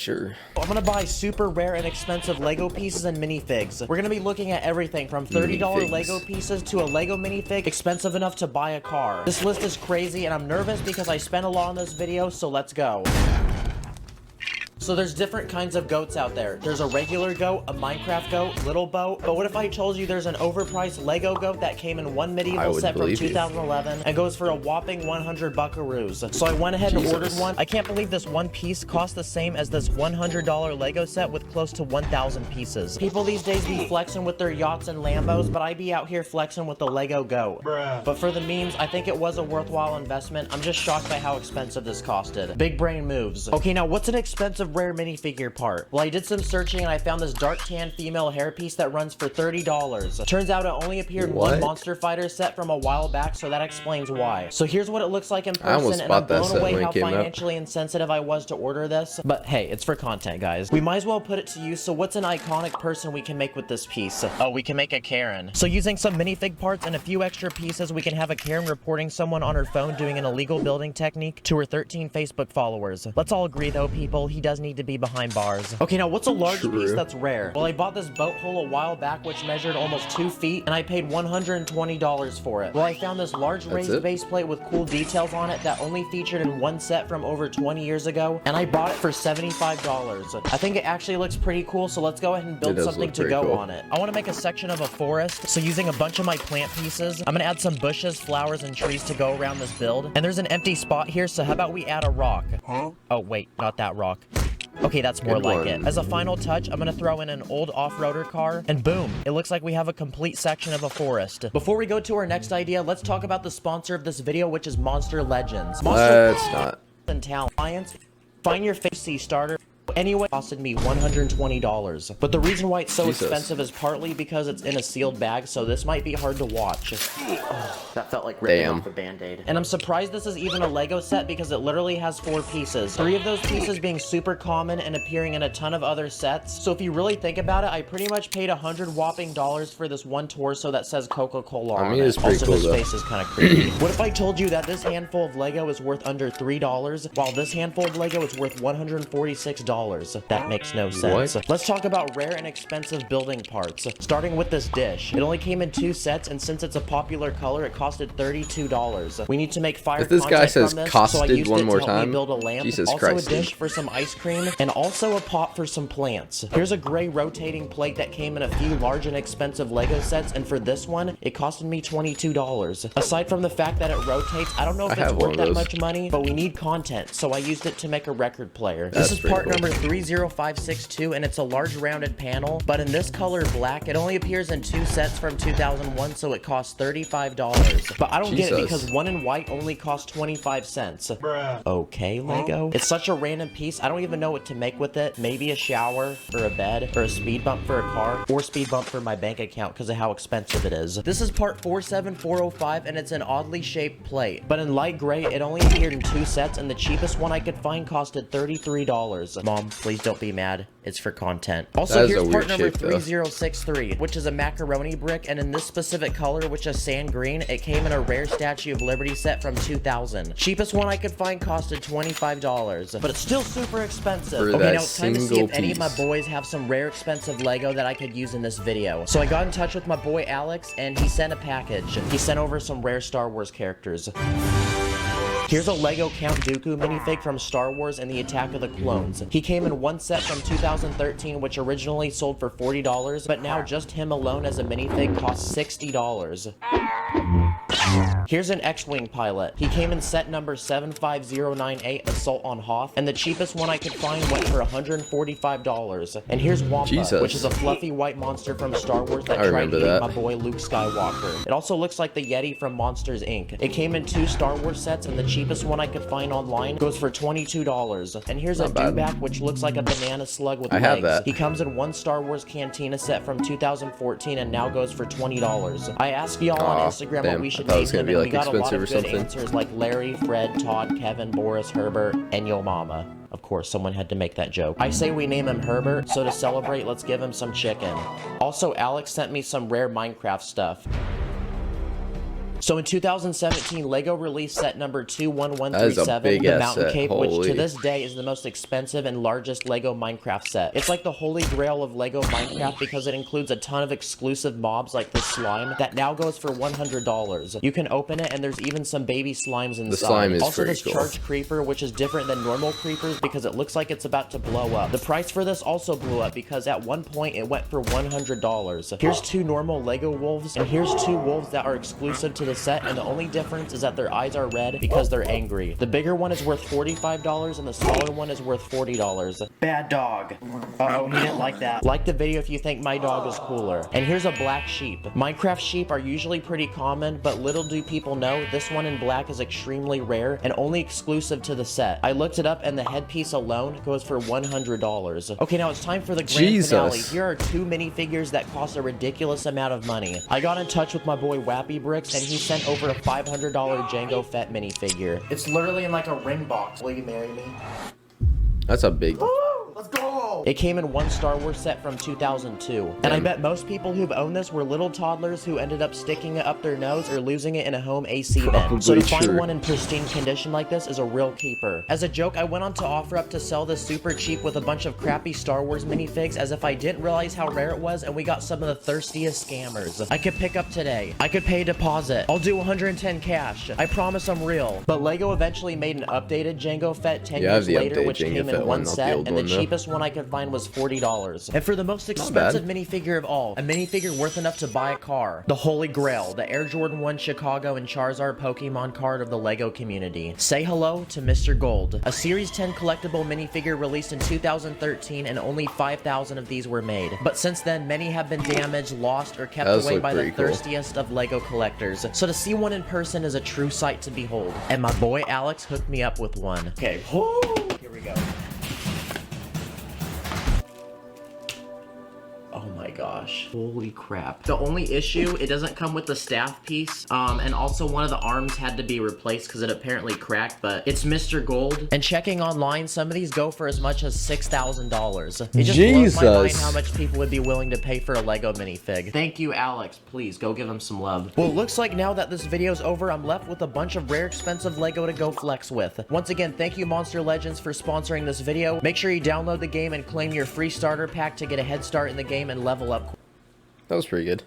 Sure. I'm gonna buy super rare and expensive Lego pieces and minifigs. We're gonna be looking at everything from $30 Lego pieces to a Lego minifig expensive enough to buy a car. This list is crazy and I'm nervous because I spent a lot on this video, so let's go. So there's different kinds of goats out there. There's a regular goat, a Minecraft goat, little boat. But what if I told you there's an overpriced Lego goat that came in one medieval set from 2011 and goes for a whopping 100 buckaroos? So I went ahead and ordered one. I can't believe this one piece cost the same as this $100 Lego set with close to 1,000 pieces. People these days be flexing with their yachts and Lambos, but I be out here flexing with the Lego goat. Bruh. But for the memes, I think it was a worthwhile investment. I'm just shocked by how expensive this costed. Big brain moves. Okay, now what's an expensive rare minifigure part? Well, I did some searching and I found this dark tan female hairpiece that runs for $30. Turns out it only appeared in one Monster Fighter set from a while back, so that explains why. So here's what it looks like in person, and I'm blown away how financially insensitive I was to order this. But hey, it's for content, guys. We might as well put it to use, so what's an iconic person we can make with this piece? Oh, we can make a Karen. So using some minifig parts and a few extra pieces, we can have a Karen reporting someone on her phone doing an illegal building technique to her 13 Facebook followers. Let's all agree though, people, he does need to be behind bars. Okay, now what's a large piece that's rare? Well, I bought this boat hull a while back which measured almost 2 feet and I paid $120 for it. Well, I found this large raised base plate with cool details on it that only featured in one set from over 20 years ago, and I bought it for $75. I think it actually looks pretty cool, so let's go ahead and build something to go on it. I want to make a section of a forest, so using a bunch of my plant pieces, I'm gonna add some bushes, flowers, and trees to go around this build. And there's an empty spot here, so how about we add a rock? Huh? Oh wait, not that rock. Okay, that's more like it. As a final touch, I'm gonna throw in an old off-roader car, and boom, it looks like we have a complete section of a forest. Before we go to our next idea, let's talk about the sponsor of this video, which is Monster Legends. Let's not. And Talent Alliance, find your fantasy starter. Anyway, it costed me $120. But the reason why it's so expensive is partly because it's in a sealed bag, so this might be hard to watch. Oh, that felt like ripping off a band-aid. And I'm surprised this is even a Lego set because it literally has 4 pieces. 3 of those pieces being super common and appearing in a ton of other sets. So if you really think about it, I pretty much paid $100 whopping for this one torso that says Coca-Cola on it. Also, his face is kind of creepy. What if I told you that this handful of Lego is worth under $3, while this handful of Lego is worth $146? That makes no sense. Let's talk about rare and expensive building parts. Starting with this dish. It only came in 2 sets, and since it's a popular color, it costed $32. We need to make fire content from this, so I used it to help me build a lamp. Also a dish for some ice cream, and also a pot for some plants. Here's a gray rotating plate that came in a few large and expensive Lego sets, and for this one, it costed me $22. Aside from the fact that it rotates, I don't know if it's worth that much money, but we need content, so I used it to make a record player. This is part number 30562, and it's a large rounded panel, but in this color black. It only appears in 2 sets from 2001, so it costs $35. But I don't get it because one in white only costs 25 cents. Bruh. Okay, Lego. It's such a random piece. I don't even know what to make with it. Maybe a shower, or a bed, or a speed bump for a car, or speed bump for my bank account because of how expensive it is. This is part 47405, and it's an oddly shaped plate. But in light gray, it only appeared in 2 sets, and the cheapest one I could find costed $33. Mom, please don't be mad. It's for content. Also, here's part number 3063, which is a macaroni brick, and in this specific color, which is sand green, it came in a rare Statue of Liberty set from 2000. Cheapest one I could find costed $25, but it's still super expensive. Okay, now it's time to see if any of my boys have some rare expensive Lego that I could use in this video. So I got in touch with my boy Alex, and he sent a package. He sent over some rare Star Wars characters. Here's a Lego Count Dooku minifig from Star Wars and the Attack of the Clones. He came in one set from 2013, which originally sold for $40, but now just him alone as a minifig costs $60. Here's an X-Wing pilot. He came in set number 75098, Assault on Hoth, and the cheapest one I could find went for $145. And here's Wampa, which is a fluffy white monster from Star Wars that tried to eat my boy Luke Skywalker. It also looks like the Yeti from Monsters, Inc. It came in 2 Star Wars sets, and the cheapest one I could find online goes for $22. And here's a Dewback, which looks like a banana slug with legs. He comes in 1 Star Wars Cantina set from 2014 and now goes for $20. I asked y'all on Instagram what we should name him, and we got a lot of good answers like Larry, Fred, Todd, Kevin, Boris, Herbert, and Yo Mama. Of course, someone had to make that joke. I say we name him Herbert, so to celebrate, let's give him some chicken. Also, Alex sent me some rare Minecraft stuff. So in 2017, LEGO released set number 21137, the Mountain set. Cape, Holy. which to this day is the most expensive and largest LEGO Minecraft set. It's like the holy grail of LEGO Minecraft because it includes a ton of exclusive mobs like this slime that now goes for $100. You can open it and there's even some baby slimes inside. The slime is also, pretty this cool. charged creeper, which is different than normal creepers because it looks like it's about to blow up. The price for this also blew up because at one point it went for $100. Here's two normal LEGO wolves, and here's two wolves that are exclusive to the set, and the only difference is that their eyes are red because they're angry. The bigger one is worth $45 and the smaller one is worth $40. Bad dog. Uh-oh, he didn't like that. Like the video if you think my dog is cooler. And here's a black sheep. Minecraft sheep are usually pretty common, but little do people know this one in black is extremely rare and only exclusive to the set. I looked it up and the headpiece alone goes for $100. Okay, now it's time for the grand finale. Here are two minifigures that cost a ridiculous amount of money. I got in touch with my boy Wappy Bricks and he sent over a $500 Jango Fett minifigure. It's literally in like a ring box. Will you marry me? That's a big... Let's go! It came in one Star Wars set from 2002. And I bet most people who've owned this were little toddlers who ended up sticking it up their nose or losing it in a home AC vent. So to find one in pristine condition like this is a real keeper. As a joke, I went on to offer up to sell this super cheap with a bunch of crappy Star Wars minifigs as if I didn't realize how rare it was and we got some of the thirstiest scammers. I could pick up today. I could pay a deposit. I'll do 110 cash. I promise I'm real. But LEGO eventually made an updated Jango Fett 10 years later, which came in one set, and the cheapest one I could find was $40. And for the most expensive minifigure of all, a minifigure worth enough to buy a car, the Holy Grail, the Air Jordan 1 Chicago and Charizard Pokemon card of the LEGO community. Say hello to Mr. Gold, a Series 10 collectible minifigure released in 2013 and only 5,000 of these were made. But since then, many have been damaged, lost, or kept away by the thirstiest of LEGO collectors. So to see one in person is a true sight to behold. And my boy Alex hooked me up with one. Okay, here we go. Oh my gosh. Holy crap. The only issue, it doesn't come with the staff piece. And also one of the arms had to be replaced because it apparently cracked, but it's Mr. Gold. And checking online, some of these go for as much as $6,000. It just blows my mind how much people would be willing to pay for a LEGO minifig. Thank you, Alex. Please, go give him some love. Well, it looks like now that this video's over, I'm left with a bunch of rare, expensive LEGO to go flex with. Once again, thank you, Monster Legends, for sponsoring this video. Make sure you download the game and claim your free starter pack to get a head start in the game and level up. That was pretty good.